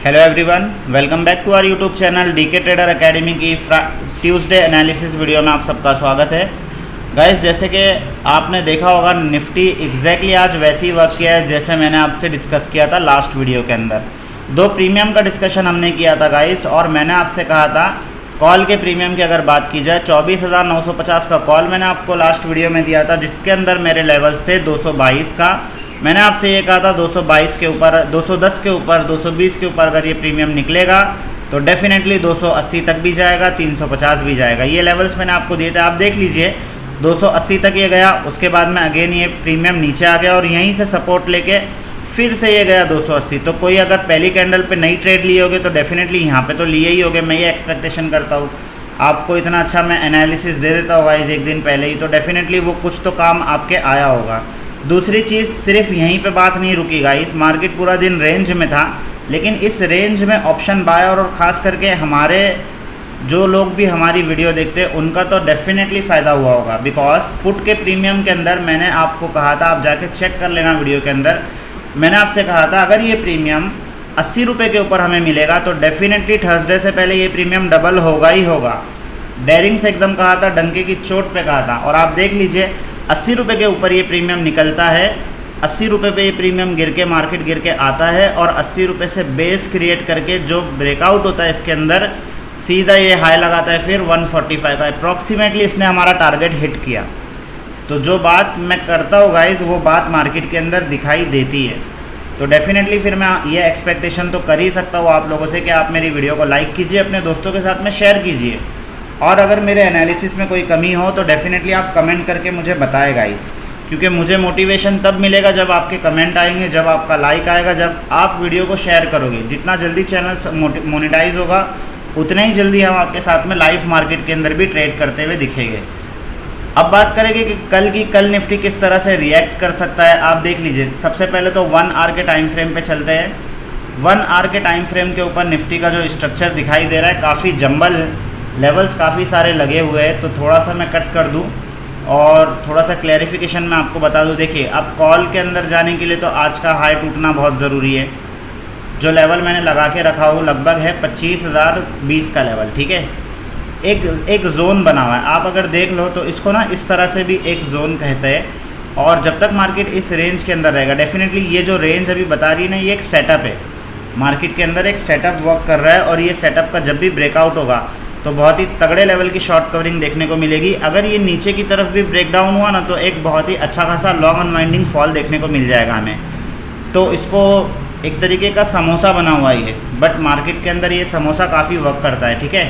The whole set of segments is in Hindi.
Hello everyone, welcome back to our YouTube channel DK trader academy की ट्यूसडे एनालिसिस वीडियो में आप सबका स्वागत है। गाइस, जैसे कि आपने देखा होगा निफ्टी एग्जैक्टली आज वैसे ही वर्क किया है जैसे मैंने आपसे डिस्कस किया था लास्ट वीडियो के अंदर। दो प्रीमियम का डिस्कशन हमने किया था गाइस, और मैंने आपसे कहा था कॉल के प्रीमियम की अगर बात की जाए 24,950 का कॉल मैंने आपको लास्ट वीडियो में दिया था, जिसके अंदर मेरे लेवल्स थे 222 का। मैंने आपसे ये कहा था 222 के ऊपर, 210 के ऊपर, 220 के ऊपर अगर ये प्रीमियम निकलेगा तो डेफिनेटली 280 तक भी जाएगा, 350 भी जाएगा। ये लेवल्स मैंने आपको दिए थे, आप देख लीजिए 280 तक ये गया, उसके बाद में अगेन ये प्रीमियम नीचे आ गया और यहीं से सपोर्ट लेके फिर से ये गया 280। तो कोई अगर पहली कैंडल पे नई ट्रेड लिए होगे तो डेफिनेटली यहाँ पे तो लिए ही होगे। मैं ये एक्सपेक्टेशन करता हूँ आपको इतना अच्छा मैं एनालिसिस दे देता हूँ गाइस एक दिन पहले ही, तो डेफिनेटली वो कुछ तो काम आपके आया होगा। दूसरी चीज़, सिर्फ यहीं पे बात नहीं रुकी गाइस, मार्केट पूरा दिन रेंज में था, लेकिन इस रेंज में ऑप्शन बायर और ख़ास करके हमारे जो लोग भी हमारी वीडियो देखते हैं उनका तो डेफिनेटली फ़ायदा हुआ होगा। बिकॉज पुट के प्रीमियम के अंदर मैंने आपको कहा था, आप जाके चेक कर लेना वीडियो के अंदर, मैंने आपसे कहा था अगर ये प्रीमियम 80 रुपये के ऊपर हमें मिलेगा तो डेफिनेटली थर्सडे से पहले ये प्रीमियम डबल होगा ही होगा। डेयरिंग से एकदम कहा था, डंके की चोट पे कहा था, और आप देख लीजिए 80 रुपये के ऊपर ये प्रीमियम निकलता है। 80 रुपये पे ये प्रीमियम गिर के मार्केट गिर के आता है और 80 रुपये से बेस क्रिएट करके जो ब्रेकआउट होता है इसके अंदर सीधा ये हाई लगाता है, फिर 145 का अप्रॉक्सीमेटली इसने हमारा टारगेट हिट किया। तो जो बात मैं करता हूँ गाइज वो बात मार्केट के अंदर दिखाई देती है। तो डेफिनेटली फिर मैं ये एक्सपेक्टेशन तो कर ही सकता हूँ आप लोगों से कि आप मेरी वीडियो को लाइक कीजिए, अपने दोस्तों के साथ में शेयर कीजिए, और अगर मेरे एनालिसिस में कोई कमी हो तो डेफिनेटली आप कमेंट करके मुझे बताएं गाइस, क्योंकि मुझे मोटिवेशन तब मिलेगा जब आपके कमेंट आएंगे, जब आपका लाइक आएगा, जब आप वीडियो को शेयर करोगे। जितना जल्दी चैनल मोनेटाइज होगा उतना ही जल्दी हम आपके साथ में लाइव मार्केट के अंदर भी ट्रेड करते हुए दिखेंगे। अब बात करेंगे कि कल निफ्टी किस तरह से रिएक्ट कर सकता है। आप देख लीजिए, सबसे पहले तो 1 आवर के टाइम फ्रेम पे चलते हैं। 1 आवर के टाइम फ्रेम के ऊपर निफ्टी का जो स्ट्रक्चर दिखाई दे रहा है काफ़ी जंबल, लेवल्स काफ़ी सारे लगे हुए हैं, तो थोड़ा सा मैं कट कर दूं और थोड़ा सा क्लैरिफिकेशन मैं आपको बता दूं। देखिए, अब कॉल के अंदर जाने के लिए तो आज का हाई टूटना बहुत ज़रूरी है। जो लेवल मैंने लगा के रखा हूँ लगभग है 25,020 का लेवल, ठीक है। एक जोन बना हुआ है, आप अगर देख लो तो इसको ना इस तरह से भी एक जोन कहते हैं, और जब तक मार्केट इस रेंज के अंदर रहेगा डेफिनेटली ये जो रेंज अभी बता रही है ना, ये एक सेटअप है। मार्केट के अंदर एक सेटअप वर्क कर रहा है और ये सेटअप का जब भी ब्रेकआउट होगा तो बहुत ही तगड़े लेवल की शॉर्ट कवरिंग देखने को मिलेगी। अगर ये नीचे की तरफ भी ब्रेकडाउन हुआ ना तो एक बहुत ही अच्छा खासा लॉन्ग अनवाइंडिंग फॉल देखने को मिल जाएगा हमें। तो इसको एक तरीके का समोसा बना हुआ ही है, बट मार्केट के अंदर ये समोसा काफ़ी वर्क करता है, ठीक है।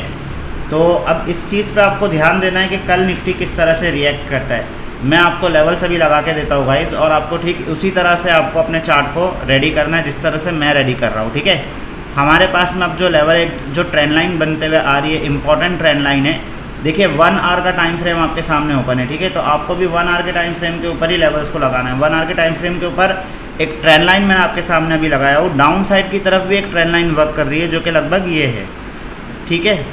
तो अब इस चीज़ पे आपको ध्यान देना है कि कल निफ्टी किस तरह से रिएक्ट करता है। मैं आपको लेवल सभी लगा के देता हूँ गाइस, और आपको ठीक उसी तरह से आपको अपने चार्ट को रेडी करना है जिस तरह से मैं रेडी कर रहा हूँ, ठीक है। हमारे पास में अब जो लेवल एक जो ट्रेंड लाइन बनते हुए आ रही है, इंपॉर्टेंट ट्रेंड लाइन है। देखिए 1 आवर का टाइम फ्रेम आपके सामने ओपन है, ठीक है। तो आपको भी 1 आवर के टाइम फ्रेम के ऊपर ही लेवल्स को लगाना है। 1 आवर के टाइम फ्रेम के ऊपर एक ट्रेंड लाइन मैंने आपके सामने अभी लगाया हूँ। डाउन साइड की तरफ भी एक ट्रेंड लाइन वर्क कर रही है जो कि लगभग ये है, ठीक है।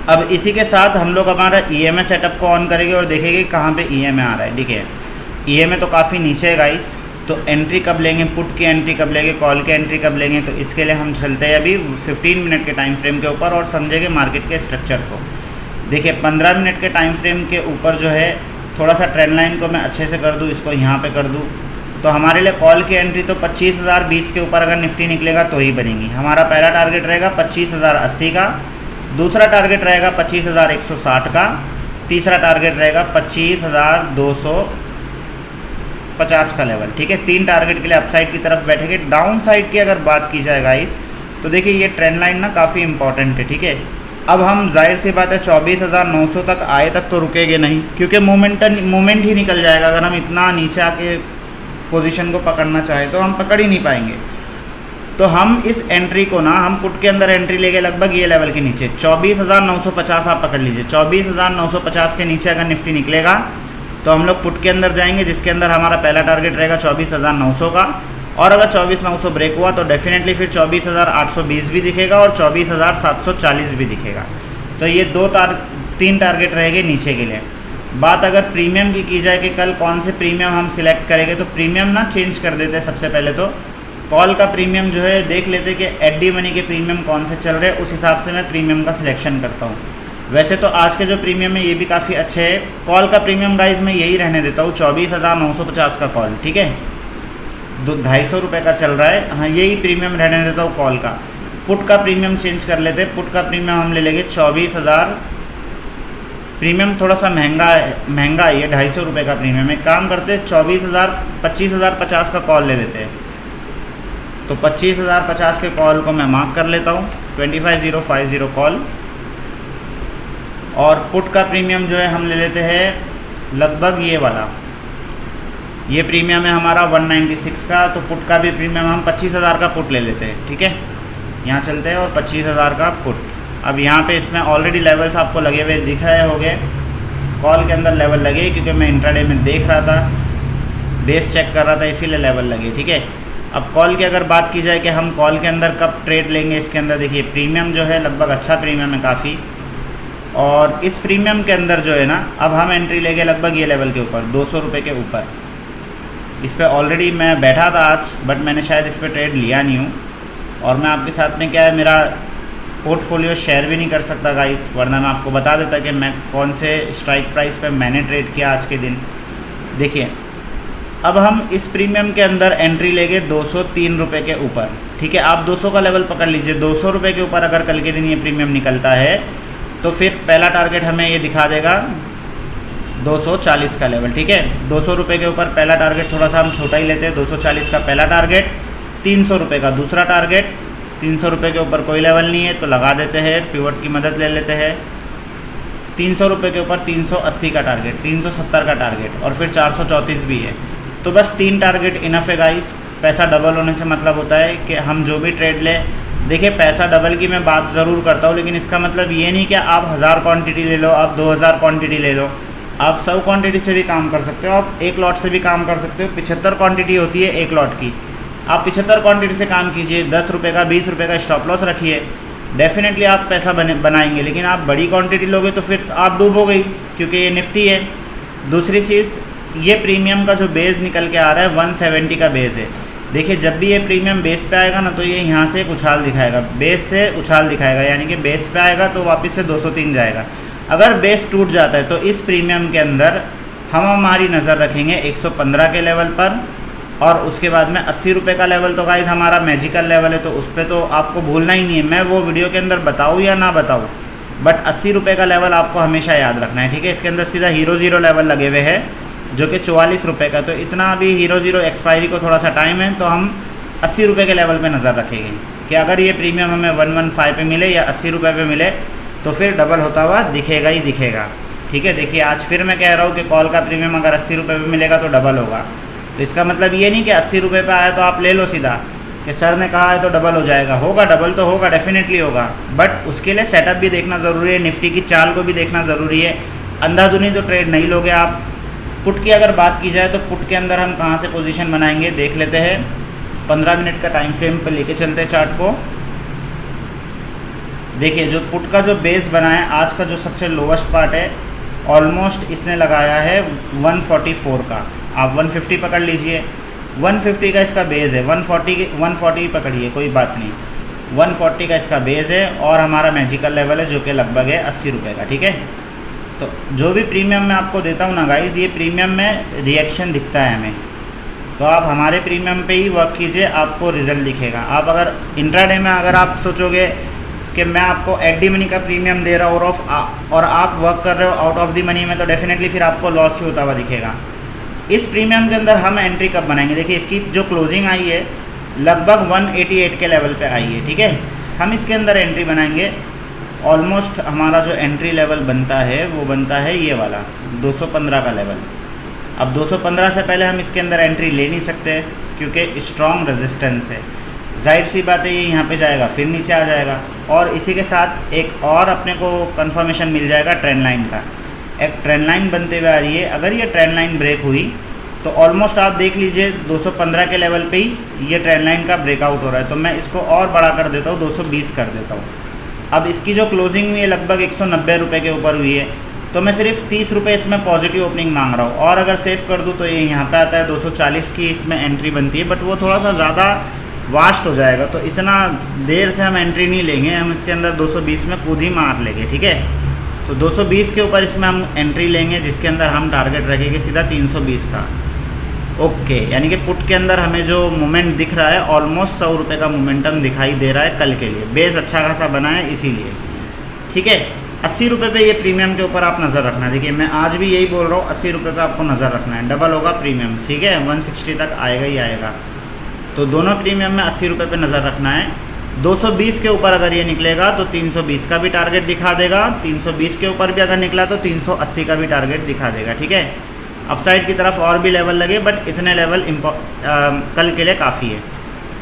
अब इसी के साथ हम लोग हमारा EMA सेटअप को ऑन करेंगे और देखेंगे कहाँ पे EMA आ रहा है, ठीक है। EMA तो काफ़ी नीचे है गाइस, तो एंट्री कब लेंगे, पुट की एंट्री कब लेंगे, कॉल की एंट्री कब लेंगे, तो इसके लिए हम चलते हैं अभी 15 मिनट के टाइम फ्रेम के ऊपर और समझेंगे मार्केट के स्ट्रक्चर को। देखिए 15 मिनट के टाइम फ्रेम के ऊपर जो है थोड़ा सा ट्रेंड लाइन को मैं अच्छे से कर दूँ, इसको यहाँ पे कर दूँ, तो हमारे लिए कॉल की एंट्री तो 25,020 के ऊपर अगर निफ्टी निकलेगा तो ही बनेगी। हमारा पहला टारगेट रहेगा 25,080 का, दूसरा टारगेट रहेगा 25,160 का, तीसरा टारगेट रहेगा 25,250 का लेवल, ठीक है। 3 टारगेट के लिए अपसाइड की तरफ बैठेंगे। डाउन साइड की अगर बात की जाए गाइस तो देखिए ये ट्रेंड लाइन ना काफ़ी इंपॉर्टेंट है, ठीक है। अब हम जाहिर सी बात है 24,900 तक आए तक तो रुकेंगे नहीं, क्योंकि मोमेंट ही निकल जाएगा। अगर हम इतना नीचे आके पोजीशन को पकड़ना चाहें तो हम पकड़ ही नहीं पाएंगे। तो हम इस एंट्री को ना, हम पुट के अंदर एंट्री लेके लगभग ये लेवल के नीचे 24,950 आप पकड़ लीजिए। 24,950 के नीचे अगर निफ्टी निकलेगा तो हम लोग पुट के अंदर जाएंगे, जिसके अंदर हमारा पहला टारगेट रहेगा 24,900 का, और अगर 24,900 ब्रेक हुआ तो डेफिनेटली फिर 24,820 भी दिखेगा और 24,740 भी दिखेगा। तो ये 3 टारगेट रहेंगे नीचे के लिए। बात अगर प्रीमियम की जाए कि कल कौन से प्रीमियम हम सिलेक्ट करेंगे, तो प्रीमियम ना चेंज कर देते हैं। सबसे पहले तो कॉल का प्रीमियम जो है देख लेते कि एडी मनी के प्रीमियम कौन से चल रहे हैं, उस हिसाब से मैं प्रीमियम का सिलेक्शन करता हूँ। वैसे तो आज के जो प्रीमियम है ये भी काफ़ी अच्छे है। कॉल का प्रीमियम गाइज मैं यही रहने देता हूँ 24,950 का कॉल, ठीक है, 250 रुपये का चल रहा है। हाँ, यही प्रीमियम रहने देता हूँ कॉल का। पुट का प्रीमियम चेंज कर लेते हैं, पुट का प्रीमियम हम ले लेंगे 24,000। प्रीमियम थोड़ा सा महंगा है ये 250 रुपये का प्रीमियम है। काम करते 25,050 का कॉल ले लेते हैं। तो 25,050 के कॉल को मैं मार्क कर लेता हूँ, 25050 कॉल। और पुट का प्रीमियम जो है हम ले लेते हैं लगभग ये वाला, ये प्रीमियम है हमारा 196 का। तो पुट का भी प्रीमियम हम 25,000 का पुट ले लेते हैं, ठीक है। यहाँ चलते हैं और 25,000 का पुट। अब यहाँ पे इसमें ऑलरेडी लेवल्स आपको लगे हुए दिख रहे होंगे, कॉल के अंदर लेवल लगे क्योंकि मैं इंट्राडे में देख रहा था, बेस चेक कर रहा था, इसीलिए लेवल लगे, ठीक है। अब कॉल की अगर बात की जाए कि हम कॉल के अंदर कब ट्रेड लेंगे, इसके अंदर देखिए प्रीमियम जो है लगभग अच्छा प्रीमियम है काफ़ी। और इस प्रीमियम के अंदर जो है ना, अब हम एंट्री लेंगे लगभग ये लेवल के ऊपर 200 रुपये के ऊपर। इस पर ऑलरेडी मैं बैठा था आज, बट मैंने शायद इस पर ट्रेड लिया नहीं हूँ। और मैं आपके साथ में क्या है, मेरा पोर्टफोलियो शेयर भी नहीं कर सकता गाइस, वरना मैं आपको बता देता कि मैं कौन से स्ट्राइक प्राइस पे मैंने ट्रेड किया आज के दिन। देखिए अब हम इस प्रीमियम के अंदर एंट्री लेंगे 203 रुपये के ऊपर, ठीक है। आप 200 का लेवल पकड़ लीजिए, 200 रुपये के ऊपर अगर कल के दिन ये प्रीमियम निकलता है तो फिर पहला टारगेट हमें ये दिखा देगा 240 का लेवल, ठीक है। 200 रुपये के ऊपर पहला टारगेट थोड़ा सा हम छोटा ही लेते हैं, 240 का पहला टारगेट, 300 रुपये का दूसरा टारगेट। 300 रुपये के ऊपर कोई लेवल नहीं है तो लगा देते हैं, पिवट की मदद ले लेते हैं। 300 रुपये के ऊपर 380 का टारगेट, 370 का टारगेट और फिर 434 भी है। तो बस 3 टारगेट इनफ है गाइस। पैसा डबल होने से मतलब होता है कि हम जो भी ट्रेड लें, देखिए पैसा डबल की मैं बात ज़रूर करता हूँ, लेकिन इसका मतलब ये नहीं कि आप 1000 क्वांटिटी ले लो, आप 2000 क्वांटिटी ले लो। आप 100 क्वांटिटी से भी काम कर सकते हो, आप एक लॉट से भी काम कर सकते हो। 75 क्वांटिटी होती है एक लॉट की, आप 75 क्वांटिटी से काम कीजिए। 10 रुपये का 20 रुपये का स्टॉप लॉस रखिए, डेफिनेटली आप पैसा बनाएंगे। लेकिन आप बड़ी क्वांटिटी लोगे तो फिर आप डूबोगे, क्योंकि ये निफ्टी है। दूसरी चीज़, ये प्रीमियम का जो बेस निकल के आ रहा है 170 का बेस है। देखिए जब भी ये प्रीमियम बेस पे आएगा ना, तो ये यहाँ से एक उछाल दिखाएगा, बेस से उछाल दिखाएगा, यानी कि बेस पे आएगा तो वापस से 203 जाएगा। अगर बेस टूट जाता है तो इस प्रीमियम के अंदर हम हमारी नज़र रखेंगे 115 के लेवल पर, और उसके बाद में 80 रुपये का लेवल तो गाइस हमारा मैजिकल लेवल है, तो उस पर तो आपको भूलना ही नहीं है। मैं वो वीडियो के अंदर बताऊँ या ना बताऊँ, बट 80 रुपये का लेवल आपको हमेशा याद रखना है, ठीक है। इसके अंदर सीधा हीरो ज़ीरो लेवल लगे हुए हैं जो कि 44 रुपये का, तो इतना अभी हीरो ज़ीरो एक्सपायरी को थोड़ा सा टाइम है, तो हम 80 रुपये के लेवल पे नज़र रखेंगे कि अगर ये प्रीमियम हमें 115 पे मिले या 80 रुपये पे मिले तो फिर डबल होता हुआ दिखेगा ही दिखेगा, ठीक है। देखिए आज फिर मैं कह रहा हूँ कि कॉल का प्रीमियम अगर 80 रुपये पे मिलेगा तो डबल होगा। तो इसका मतलब ये नहीं कि 80 रुपये पे आया तो आप ले लो सीधा कि सर ने कहा है तो डबल हो जाएगा। होगा, डबल तो होगा, डेफिनेटली होगा, बट उसके लिए सेटअप भी देखना ज़रूरी है, निफ्टी की चाल को भी देखना ज़रूरी है। अंधाधुनी तो ट्रेड नहीं लोगे आप। पुट की अगर बात की जाए तो पुट के अंदर हम कहाँ से पोजीशन बनाएंगे देख लेते हैं। 15 मिनट का टाइम फ्रेम पर लेके चलते हैं चार्ट को। देखिए जो पुट का जो बेस बना है, आज का जो सबसे लोवेस्ट पार्ट है, ऑलमोस्ट इसने लगाया है 144 का। आप 150 पकड़ लीजिए, 150 का इसका बेस है, 140 पकड़िए, कोई बात नहीं, 140 का इसका बेस है और हमारा मैजिकल लेवल है जो कि लगभग है 80 रुपये का, ठीक है। तो जो भी प्रीमियम मैं आपको देता हूँ ना गाइज़, ये प्रीमियम में रिएक्शन दिखता है हमें, तो आप हमारे प्रीमियम पे ही वर्क कीजिए, आपको रिजल्ट दिखेगा। आप अगर इंट्राडे में अगर आप सोचोगे कि मैं आपको एट दी मनी का प्रीमियम दे रहा हूँ और आप वर्क कर रहे हो आउट ऑफ दी मनी में, तो डेफिनेटली फिर आपको लॉस ही होता हुआ दिखेगा। इस प्रीमियम के अंदर हम एंट्री कब बनाएंगे, देखिए इसकी जो क्लोजिंग आई है लगभग 188 के लेवल पे आई है, ठीक है। हम इसके अंदर एंट्री बनाएंगे, ऑलमोस्ट हमारा जो एंट्री लेवल बनता है वो बनता है ये वाला 215 का लेवल। अब 215 से पहले हम इसके अंदर एंट्री ले नहीं सकते क्योंकि स्ट्रॉन्ग रेजिस्टेंस है। जाहिर सी बात है ये यहाँ पे जाएगा फिर नीचे आ जाएगा, और इसी के साथ एक और अपने को कंफर्मेशन मिल जाएगा ट्रेंड लाइन का। एक ट्रेंड लाइन बनते हुए आ रही है, अगर ये ट्रेंड लाइन ब्रेक हुई तो ऑलमोस्ट आप देख लीजिए 215 के लेवल पे ही ये ट्रेंड लाइन का ब्रेकआउट हो रहा है। तो मैं इसको और बड़ा कर देता हूँ, 220 कर देता हूँ। अब इसकी जो क्लोजिंग हुई है लगभग 190 रुपये के ऊपर हुई है, तो मैं सिर्फ 30 रुपये इसमें पॉजिटिव ओपनिंग मांग रहा हूँ। और अगर सेव कर दूँ तो ये यहाँ पे आता है 240 की इसमें एंट्री बनती है, बट वो थोड़ा सा ज़्यादा वास्ट हो जाएगा। तो इतना देर से हम एंट्री नहीं लेंगे, हम इसके अंदर 220 में कूद ही मार लेंगे, ठीक है। तो 220 के ऊपर इसमें हम एंट्री लेंगे, जिसके अंदर हम टारगेट रखेंगे सीधा 320 का। ओके, यानी कि पुट के अंदर हमें जो मोमेंट दिख रहा है ऑलमोस्ट 100 रुपये का मोमेंटम दिखाई दे रहा है कल के लिए। बेस अच्छा खासा बना है इसीलिए, ठीक है। 80 रुपये पे ये प्रीमियम के ऊपर आप नज़र रखना। देखिए मैं आज भी यही बोल रहा हूँ, 80 रुपये पे आपको नज़र रखना है, डबल होगा प्रीमियम, ठीक है। 160 तक आएगा ही आएगा। तो दोनों प्रीमियम में 80 रुपये पे नज़र रखना है। 220 के ऊपर अगर ये निकलेगा तो 320 का भी टारगेट दिखा देगा, 320 के ऊपर भी अगर निकला तो 380 का भी टारगेट दिखा देगा, ठीक है। अपसाइड की तरफ और भी लेवल लगे, बट इतने लेवल कल के लिए काफ़ी है,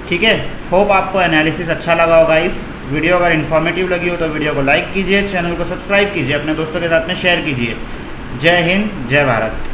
ठीक है। होप आपको एनालिसिस अच्छा लगा होगा। इस वीडियो अगर इन्फॉर्मेटिव लगी हो तो वीडियो को लाइक कीजिए, चैनल को सब्सक्राइब कीजिए, अपने दोस्तों के साथ में शेयर कीजिए। जय हिंद, जय भारत।